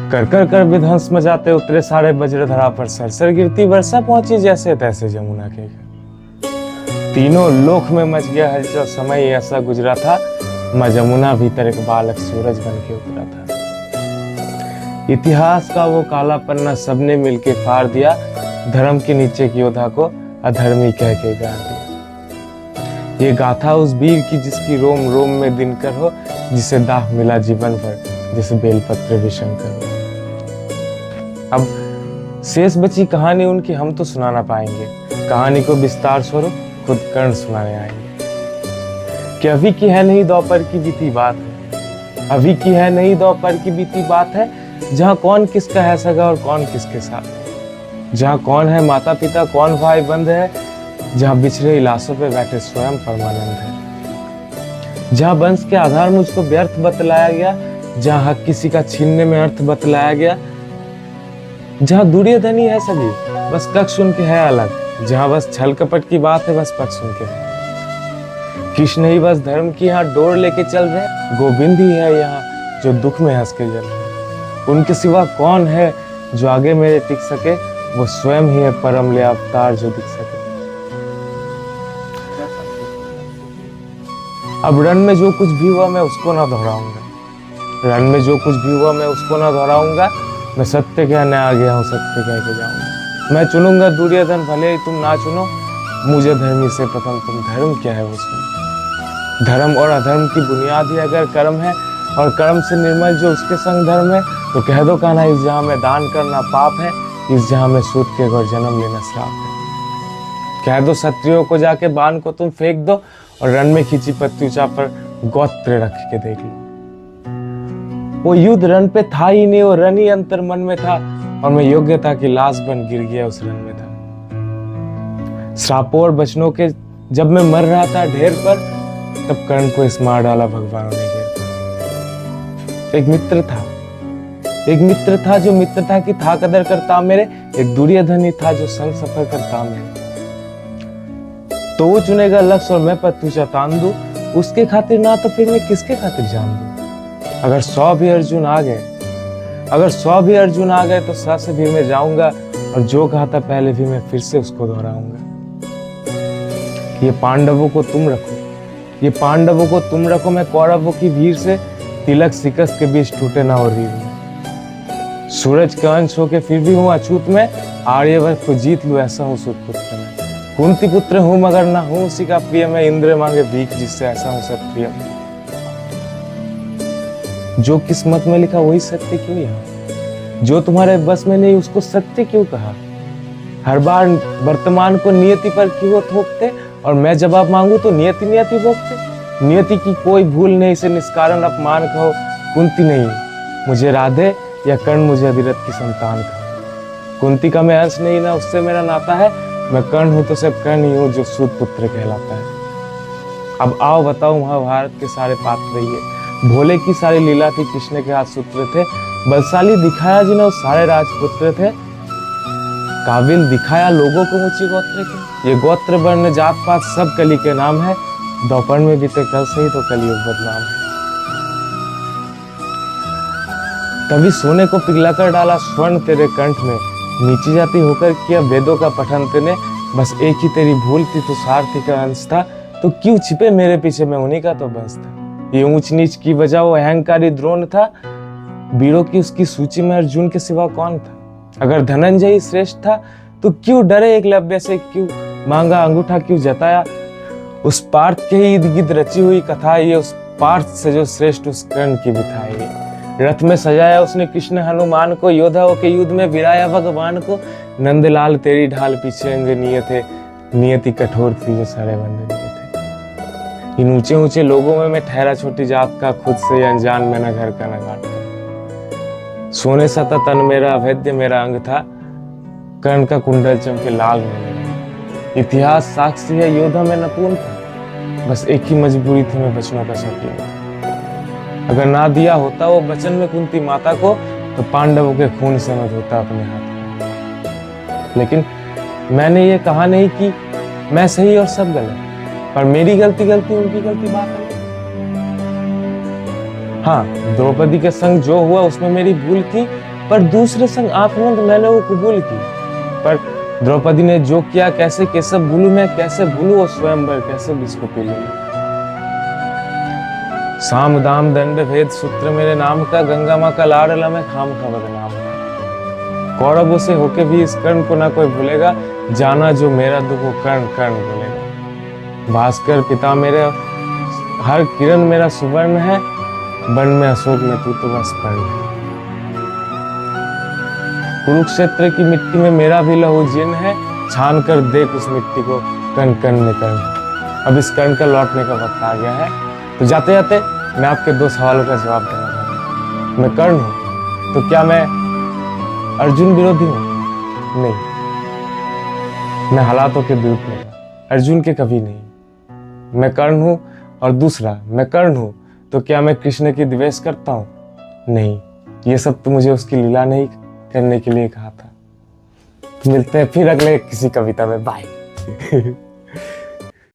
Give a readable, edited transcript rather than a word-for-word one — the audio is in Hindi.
कर कर कर विध्वंस मचाते उतरे सारे वज्रधरा पर सरसर गिरती वर्षा पहुंची जैसे तैसे जमुना के घर। तीनों लोक में मच गया हलचल, समय ऐसा गुजरा था, मां जमुना भीतर एक बालक सूरज बन के उतरा था। इतिहास का वो काला पन्ना सबने मिलके फाड़ दिया, धर्म के नीचे की योद्धा को अधर्मी कह के गाड़ दिया। ये गाथा उस वीर की जिसकी रोम रोम में दिनकर हो, जिसे दाह मिला जीवन भर, जिसे बेलपत्र भी शंकर हो। अब शेष बची कहानी उनकी हम तो सुना ना पाएंगे, कहानी को विस्तार स्वरूप खुद कर्ण सुनाने आएंगे। कि अभी की है नहीं दोपहर की बीती बात है, अभी की है नहीं दोपहर की बीती बात है, जहाँ कौन किसका है सगा और कौन किसके साथ, जहाँ कौन है माता पिता कौन भाई बंद है, जहाँ बिछड़े लाशों पे बैठे स्वयं परमानंद है, जहाँ वंश के आधार मुझको व्यर्थ बतलाया गया, जहाँ हक किसी का छीनने में अर्थ बतलाया गया, जहाँ दुर्योधनी है सभी बस कक्ष उनके है अलग, जहाँ बस छल कपट की बात है बस पक्ष उनके है। कृष्ण ही बस धर्म की यहाँ डोर लेके चल रहे, गोविंद ही है यहाँ जो दुख में हंस के जल रहे। उनके सिवा कौन है जो आगे मेरे टिक सके, वो स्वयं ही है परम ले अवतार जो दिख सके। अब रण में जो कुछ भी हुआ मैं उसको ना दोहराऊंगा, रण में जो कुछ भी हुआ मैं उसको ना दोहराऊंगा, मैं सत्य कहने आ गया हूँ सत्य कह के जाऊंगा। मैं चुनूंगा दुर्योधन भले ही तुम ना चुनो, मुझे धर्मी से प्रथम तुम धर्म क्या है वो सुनो। धर्म और अधर्म की बुनियाद ही अगर कर्म है, और कर्म से निर्मल जो उसके संग धर्म है, तो कह दो कान्हा इस जहाँ में दान करना पाप है, इस जहाँ में सूत के घर जन्म लेना श्राप है। कह दो क्षत्रियों को जाके बाण को तुम फेंक दो, और रण में खींची पत्युचा पर गोत्र रख के देख लो। वो युद्ध रण पे था ही नहीं, वो रण ही अंतर मन में था, और मैं योग्यता की लाश बन गिर गया उस रण में था। श्रापों और वचनों के जब मैं मर रहा था ढेर पर, तब कर्ण को इस मार डाला भगवान ने घेर। एक मित्र था जो मित्रता की था कदर करता मेरे, एक दुर्योधन था जो संग सफर करता मेरे। तो वो चुनेगा लक्ष्य और मैं पत्युचा तान दूं, उसके खातिर ना तो फिर मैं किसके खातिर जान दूं। अगर 100 भी अर्जुन आ गए तो 100 से भी मैं जाऊंगा, और जो कहा था पहले भी मैं फिर से उसको दोहराऊंगा। ये पांडवों को तुम रखो, मैं कौरवों की भीड़ से, तिलक शिकस्त के बीच टूटे ना और रीढ़ में। सूरज का अंश होके फिर भी हूँ अछूत में, आर्यवर्त को जीत लूं ऐसा हूँ सूत पुत्र में। कुंती पुत्र हूँ मगर ना हूँ उसी का प्रिय मैं, इंद्र मांगे भीख जिससे ऐसा हूँ सब प्रिय। जो किस्मत में लिखा वही सत्य क्यों यहाँ, जो तुम्हारे बस में नहीं उसको सत्य क्यों कहा। हर बार वर्तमान को नियति पर क्यों थोपते, और मैं जवाब मांगू तो नियति भोगते। नियति की कोई भूल नहीं, इसे निष्कारण अपमान कहो। कुंती नहीं मुझे राधे, या कर्ण मुझे अधिरथ की संतान कहो। कुंती का मैं अंश नहीं ना उससे मेरा नाता है, मैं कर्ण हूं तो सिर्फ कर्ण ही हूं जो सूत पुत्र कहलाता है। अब आओ बताओ महाभारत के सारे पात्र ये, भोले की सारी लीला थी, कृष्ण के हाथ सूत्र थे, बलशाली दिखाया जिन्हें सारे राजपुत्र थे, काबिल दिखाया लोगों को ऊंची गोत्र के। ये गोत्र वर्ण जात पात सब कली के नाम है, दोपहर में बीते कल से ही तो कलयुग बदनाम है। तभी सोने को पिघला कर डाला स्वर्ण तेरे कंठ में, नीची जाति होकर किया वेदों का पठन तेने, बस एक ही तेरी भूल थी तो सारथी का अंश था, तो क्यों छिपे मेरे पीछे मैं उन्हीं का तो बंस था। ये ऊंच नीच की वजह वो अहंकारी द्रोण था, वीरों की उसकी सूची में अर्जुन के सिवा कौन था। अगर धनंजय ही श्रेष्ठ था तो क्यों डरे एकलव्य से, क्यों मांगा अंगूठा क्यों जताया। उस पार्थ के ही इर्द गिर्द रची हुई कथा ये, उस पार्थ से जो श्रेष्ठ उस कर्ण की बिथा ये। रथ में सजाया उसने कृष्ण हनुमान को, योद्धाओं के युद्ध में विराया भगवान को। नंदलाल तेरी ढाल पीछे अंजनीय थे, नियति कठोर थी जो सारे वंदनीय थे। इन ऊंचे ऊंचे लोगों में मैं ठहरा छोटी जात का, खुद से अनजान में न घर का न घाट का। सोने सा था तन मेरा, अभेद्य मेरा अंग था, कर्ण का कुंडल चमके लाल में। इतिहास साक्षी है योद्धा में नपूर्ण था, बस एक ही मजबूरी थी मैं वचनों का शौकीन था। अगर ना दिया होता वो वचन में कुंती माता को, तो पांडवों के खून से मैं धोता अपने हाथ। लेकिन मैंने ये कहा नहीं कि मैं सही और सब गलत, पर मेरी गलती उनकी गलती बात है। हाँ, द्रौपदी के संग जो हुआ उसमें मेरी भूल थी, पर दूसरे संग आंखनंद मैंने वो कबूल की। पर द्रौपदी ने जो किया कैसे केशव भूलू मैं, कैसे भूलू वो स्वयंवर, कैसे विश्व पीलू। साम दाम दंड भेद सूत्र मेरे नाम का, गंगा माँ का लाडला मैं खाम खा बदनाम का। कौरवों से होके भी इस कर्ण को ना कोई भूलेगा, जाना जो मेरा दुख वो कर्ण कर्ण बोलेगा। भास्कर पिता मेरे हर किरण मेरा सुवर्ण है, वन में अशोक में तू तो बस पर्ण है। कुरुक्षेत्र की मिट्टी में मेरा भी लहू जिन है, छान कर देख उस मिट्टी को कण कण में कर्ण। अब इस कर्ण का लौटने का वक्त आ गया है, तो जाते जाते मैं आपके 2 सवालों का जवाब देना चाहता हूँ। मैं कर्ण हूँ तो क्या मैं अर्जुन विरोधी हूँ? नहीं, मैं हालातों के विरुद्ध नहीं, अर्जुन के कभी नहीं। मैं कर्ण हूँ। और दूसरा, मैं कर्ण हूँ तो क्या मैं कृष्ण की द्वेष करता हूँ? नहीं, ये सब तो मुझे उसकी लीला नहीं करने के लिए कहा था। तो मिलते हैं फिर अगले किसी कविता में। बाय।